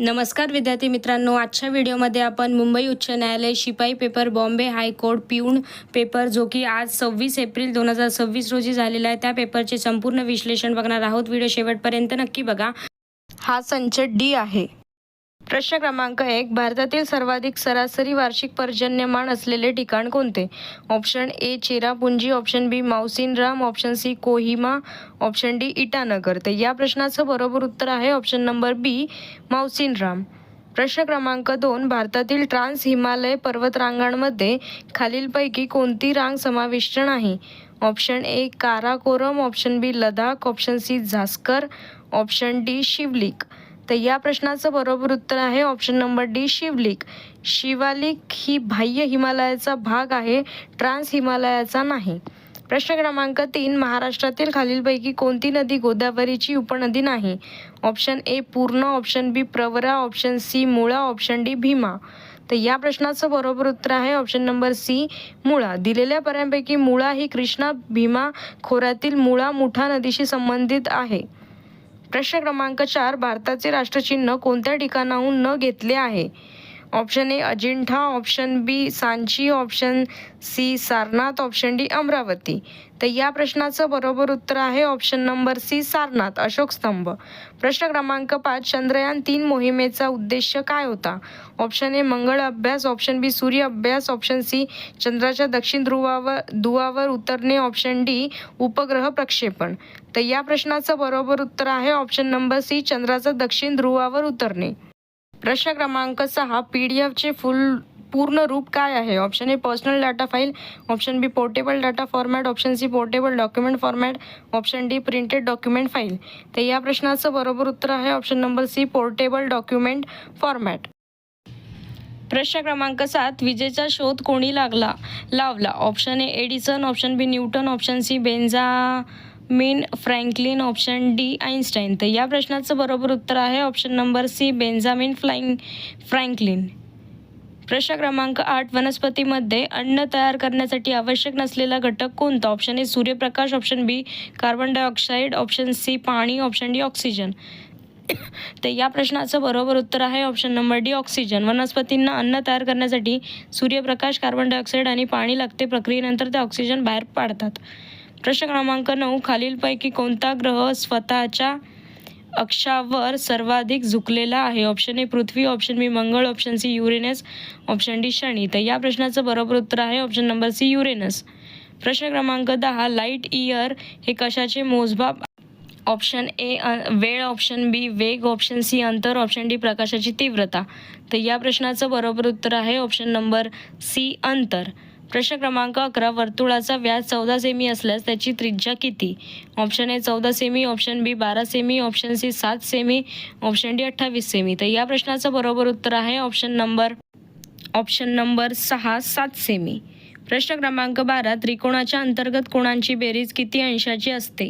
नमस्कार विद्यार्थी मित्रांनो, आजच्या व्हिडिओमध्ये आपण मुंबई उच्च न्यायालय शिपाई पेपर, बॉम्बे हायकोर्ट पिऊन पेपर जो की आज 26 एप्रिल 2026 रोजी झालेला आहे, त्या पेपरचे संपूर्ण विश्लेषण बघणार आहोत. व्हिडिओ शेवटपर्यंत नक्की बघा. हा संच डी आहे. प्रश्न क्रमांक 1, भारतातील सर्वाधिक सरासरी वार्षिक पर्जन्यमान असलेले ठिकाण कोणते? Option A Cherrapunji, option B Mawsynram, option C Kohima, option D Itanagar. तर या प्रश्नाचं बरोबर उत्तर आहे ऑप्शन नंबर बी माउसिनराम. प्रश्न क्रमांक 2, भारतातील ट्रान्स हिमालय पर्वतरांगांमध्ये खालीलपैकी कोणती रांग समाविष्ट नाही? Option A Karakoram, option B Ladakh, option C Zanskar, option D Shivalik. तर या प्रश्नाचं बरोबर उत्तर आहे option number D Shivalik. Shivalik ही बाह्य हिमालयाचा भाग आहे, ट्रान्स हिमालयाचा नाही. प्रश्न क्रमांक 3, महाराष्ट्रातील खालीलपैकी कोणती नदी गोदावरीची उपनदी नाही? ऑप्शन ए पूर्ण, ऑप्शन बी प्रवरा, ऑप्शन सी मुळा, ऑप्शन डी भीमा. तर या प्रश्नाचं बरोबर उत्तर आहे ऑप्शन नंबर सी मुळा. दिलेल्या पर्यायांपैकी मुळा ही कृष्णा भीमा खोऱ्यातील मुळा मुठा नदीशी संबंधित आहे. प्रश्न क्रमांक 4, भारताचे राष्ट्रचिन्ह कोणत्या ठिकाणाहून न घेतले आहे? Option A Ajintha, option B Sanchi, option C Sarnath, option D Amaravati. तर या प्रश्नाचं बरोबर उत्तर आहे option number C Sarnath Ashok स्तंभ. प्रश्न क्रमांक 5, चंद्रयान-3 मोहिमेचा उद्देश काय होता? ऑप्शन ए मंगळ अभ्यास, ऑप्शन बी सूर्य अभ्यास, ऑप्शन सी चंद्राच्या दक्षिण ध्रुवावर उतरणे, ऑप्शन डी उपग्रह प्रक्षेपण. तर या प्रश्नाचं बरोबर उत्तर आहे ऑप्शन नंबर सी चंद्राच्या दक्षिण ध्रुवावर उतरणे. प्रश्न क्रमांक 6, पीडीएफचे पूर्ण रूप काय आहे? Option A personal data file, option B portable data format, option C portable document format, option D printed document file. तर या प्रश्नाचं बरोबर उत्तर आहे option number C portable document format. प्रश्न क्रमांक 7, विजेचा शोध कोणी लावला? Option A Edison, option B Newton, option C Benjamin Franklin, option D Einstein. तर या प्रश्नाचं बरोबर उत्तर आहे option number C Benjamin Franklin. प्रश्न क्रमांक 8, वनस्पतीमध्ये अन्न तयार करण्यासाठी आवश्यक नसलेला घटक कोणता? ऑप्शन ए सूर्यप्रकाश, ऑप्शन बी कार्बन डायऑक्साईड, ऑप्शन सी पाणी, ऑप्शन डी ऑक्सिजन. तर या प्रश्नाचं बरोबर उत्तर आहे ऑप्शन नंबर डी ऑक्सिजन. वनस्पतींना अन्न तयार करण्यासाठी सूर्यप्रकाश, कार्बन डायऑक्साईड आणि पाणी लागते. प्रक्रियेनंतर ते ऑक्सिजन बाहेर पाडतात. प्रश्न क्रमांक 9, खालीलपैकी कोणता ग्रह स्वतःच्या अक्षावर सर्वाधिक झुकलेला आहे? ऑप्शन ए पृथ्वी, ऑप्शन बी मंगळ, option C Uranus, option D शनी. तर या प्रश्नाचं बरोबर उत्तर आहे ऑप्शन नंबर सी युरेनस. प्रश्न क्रमांक 10, लाईट इयर हे कशाचे मोजमाप? ऑप्शन ए वेळ, ऑप्शन बी वेग, ऑप्शन सी अंतर, ऑप्शन डी प्रकाशाची तीव्रता. तर या प्रश्नाचं बरोबर उत्तर आहे ऑप्शन नंबर सी अंतर. प्रश्न क्रमांक 11, वर्तुळाचा व्यास 14 सेमी असल्यास त्याची त्रिज्या किती? ऑप्शन ए 14 सेमी, ऑप्शन बी 12 सेमी, ऑप्शन सी 7 सेमी, ऑप्शन डी 28 सेमी. तर या प्रश्नाचं बरोबर उत्तर आहे ऑप्शन नंबर 6 7 सेमी. प्रश्न क्रमांक 12, त्रिकोणाच्या अंतर्गत कोणांची बेरीज किती अंशाची असते?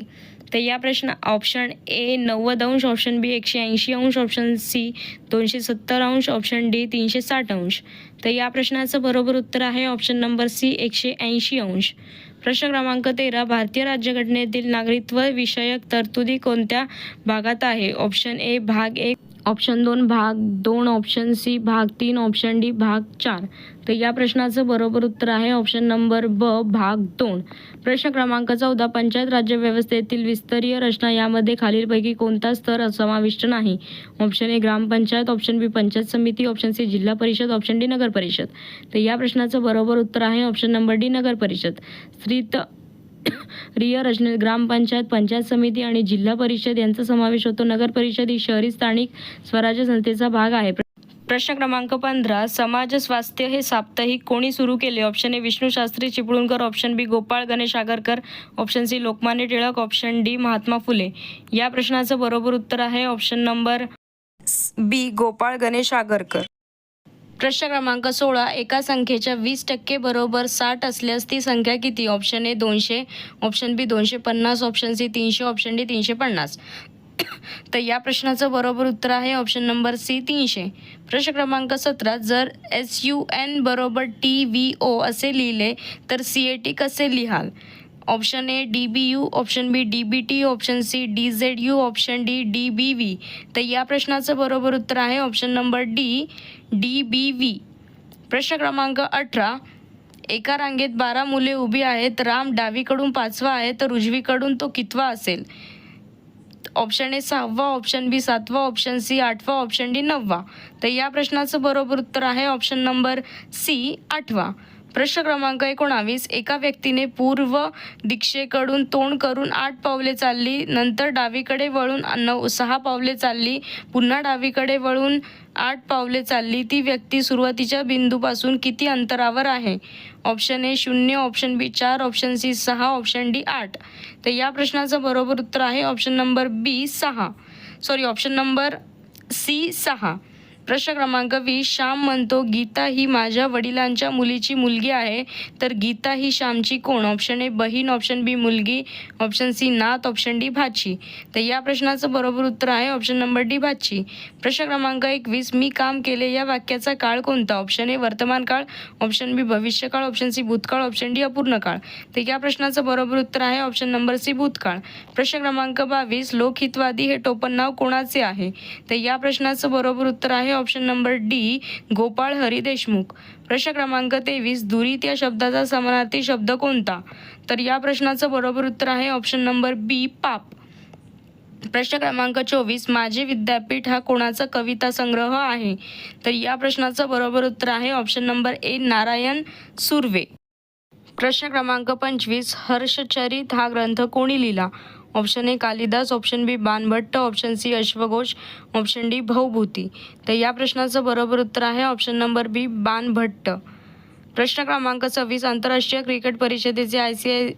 तर या प्रश्न ऑप्शन ए 90 अंश, ऑप्शन बी 180 अंश, ऑप्शन सी 270 अंश, ऑप्शन डी 360 अंश. तर या प्रश्नाचं बरोबर उत्तर आहे ऑप्शन नंबर सी 180 अंश. प्रश्न क्रमांक 13, भारतीय राज्यघटनेतील नागरिकत्व विषयक तरतुदी कोणत्या भागात आहे? ऑप्शन ए भाग 1, ऑप्शन 2 भाग 2, ऑप्शन सी भाग 3, ऑप्शन डी भाग 4. तर या प्रश्नाचं बरोबर उत्तर आहे ऑप्शन नंबर ब भाग 2. प्रश्न क्रमांक 14, पंचायत राज्य व्यवस्थेतील विस्तरीय रचना यामध्ये खालीलपैकी कोणता स्तर समाविष्ट नाही? ऑप्शन ए ग्रामपंचायत, ऑप्शन बी पंचायत समिती, ऑप्शन सी जिल्हा परिषद, ऑप्शन डी नगर परिषद. तर या प्रश्नाचं बरोबर उत्तर आहे ऑप्शन नंबर डी नगर परिषद. स्तरीय रचनेत ग्रामपंचायत, पंचायत समिती आणि जिल्हा परिषद यांचा समावेश होतो. नगर परिषद ही शहरी स्थानिक स्वराज्य संस्थेचा भाग आहे. प्रश्न क्रमांक 15, समाज स्वास्थ्य हे साप्ताहिक कोणी सुरू केले? Option A Vishnu Shastri Chiplunkar, option B Gopal Ganesh Agarkar, option C Lokmanya Tilak, option D Mahatma Phule. या प्रश्नाचं बरोबर उत्तर आहे option number B Gopal Ganesh Agarkar. प्रश्न क्रमांक 16, एका संख्येच्या 20% बरोबर 60 असल्यास ती संख्या किती? Option A 200, option B 250, option C 300, option D 350. तर या प्रश्नाचं बरोबर उत्तर आहे ऑप्शन नंबर सी 300. प्रश्न क्रमांक 17, जर SUN बरोबर TVO असे लिहिले तर CAT कसे लिहाल? Option A DBU, option B DBT, option C DZU, option D DBV. तर या प्रश्नाचं बरोबर उत्तर आहे ऑप्शन नंबर डी DBV. प्रश्न क्रमांक 18. एका रांगेत 12 मुले उभी आहेत. राम डावीकडून 5वा आहे तर उजवीकडून तो कितवा असेल? ऑप्शन ए 6वा, ऑप्शन बी 7वा, ऑप्शन सी 8वा, ऑप्शन डी 9वा. तर या प्रश्नाचं बरोबर उत्तर आहे ऑप्शन नंबर सी 8वा. प्रश्न क्रमांक 19. एका व्यक्तीने पूर्व दिशेकडून तोंड करून 8 पावले चालली, नंतर डावीकडे वळून 6 पावले चालली, पुन्हा डावीकडे वळून 8 पावले चालली. ती व्यक्ती सुरुवातीच्या बिंदूपासून किती अंतरावर आहे? Option A 0, option B 4, option C 6, option D 8. तर या प्रश्नाचं बरोबर उत्तर आहे option number B 6. Option number C 6. प्रश्न क्रमांक 20. श्याम म्हणतो गीता ही माझ्या वडिलांच्या मुलीची मुलगी आहे, तर गीता ही श्यामची कोण? ऑप्शन ए बहीण, ऑप्शन बी मुलगी, ऑप्शन सी नात, ऑप्शन डी भाची. तर या प्रश्नाचं बरोबर उत्तर आहे ऑप्शन नंबर डी भाची. प्रश्न क्रमांक 21. मी काम केले या वाक्याचा काळ कोणता? ऑप्शन ए वर्तमान काळ, ऑप्शन बी भविष्यकाळ, ऑप्शन सी भूतकाळ, ऑप्शन डी अपूर्ण काळ. तर या प्रश्नाचं बरोबर उत्तर आहे ऑप्शन नंबर सी भूतकाळ. प्रश्न क्रमांक 22. लोकहितवादी हे टोपण नाव कोणाचे आहे? तर या प्रश्नाचं बरोबर उत्तर आहे option number D Gopal Hari Deshmukh. प्रश्न क्रमांक 23. दुरीत या शब्दाचा समानार्थी शब्द कोणता? तर या प्रश्नाचं बरोबर उत्तर आहे ऑप्शन नंबर बी पाप. प्रश्न क्रमांक 24. माझे विद्यापीठ हा कोणाचा कविता संग्रह आहे? तर या प्रश्नाचं बरोबर उत्तर आहे option number A Narayan Surve. प्रश्न क्रमांक 25. हर्षचरित हा ग्रंथ कोणी लिहिला? Option A Kalidas, option B Banabhatta, option C अश्वघोष, ऑप्शन डी भवभूती. तर या प्रश्नाचं बरोबर उत्तर आहे ऑप्शन नंबर बी बाणभट्ट. प्रश्न क्रमांक 26. आंतरराष्ट्रीय क्रिकेट परिषदेचे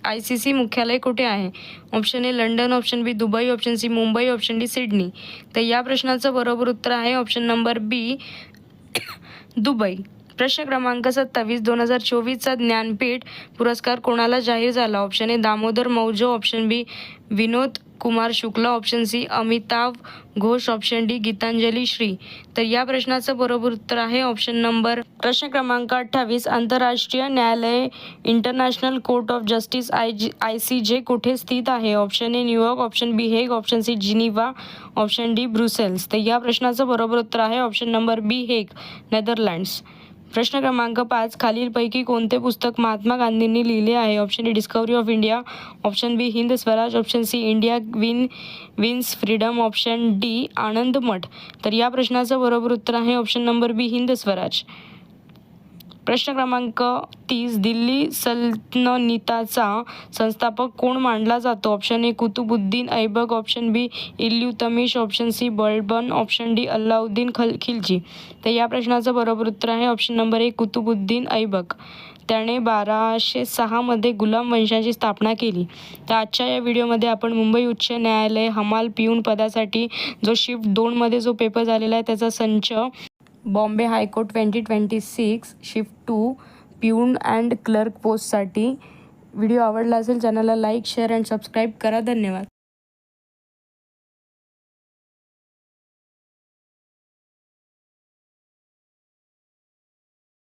ICC मुख्यालय कुठे आहे? Option A London, option B Dubai, option C Mumbai, option D Sydney. तर या प्रश्नाचं बरोबर उत्तर आहे ऑप्शन नंबर बी दुबई. प्रश्न क्रमांक 27. 2024चा ज्ञानपीठ पुरस्कार कोणाला जाहीर झाला? Option A Damodar Mauzo, option B Vinod Kumar Shukla, option C Amitav Ghosh, option D Geetanjali Shree. तर या प्रश्नाचं बरोबर उत्तर आहे ऑप्शन नंबर. प्रश्न क्रमांक 28. आंतरराष्ट्रीय न्यायालय international court of justice ICJ कुठे स्थित आहे? Option A New York, option B Hague, option C Geneva, option D Brussels. तर या प्रश्नाचं बरोबर उत्तर आहे option number B Hague, Netherlands. प्रश्न क्रमांक 5. खालीलपैकी कोणते पुस्तक महात्मा गांधींनी लिहिले आहे? Option A discovery of India, option B Hind Swaraj, option C India wins freedom, option D Anand Math. तर या प्रश्नाचं बरोबर उत्तर आहे option number B Hind Swaraj. प्रश्न क्रमांक 30. दिल्ली सल्तनतीचा संस्थापक कोण मानला जातो? Option A Qutbuddin Aibak, option B Iltutmish, option C Balban, option D Alauddin Khilji. तर या प्रश्नाचं बरोबर उत्तर आहे option number A Qutbuddin Aibak. त्याने 1206 मध्ये गुलाम वंशाची स्थापना केली. तर आजच्या या व्हिडिओमध्ये आपण मुंबई उच्च न्यायालय हमाल पिऊन पदासाठी जो शिफ्ट 2 मध्ये जो पेपर झालेला आहे त्याचा संच बॉम्बे हायकोर्ट 2026 शिफ्ट 2 पिऊन अँड क्लर्क पोस्टसाठी. व्हिडिओ आवडला असेल चॅनलला लाईक, शेअर अँड सबस्क्राईब करा. धन्यवाद.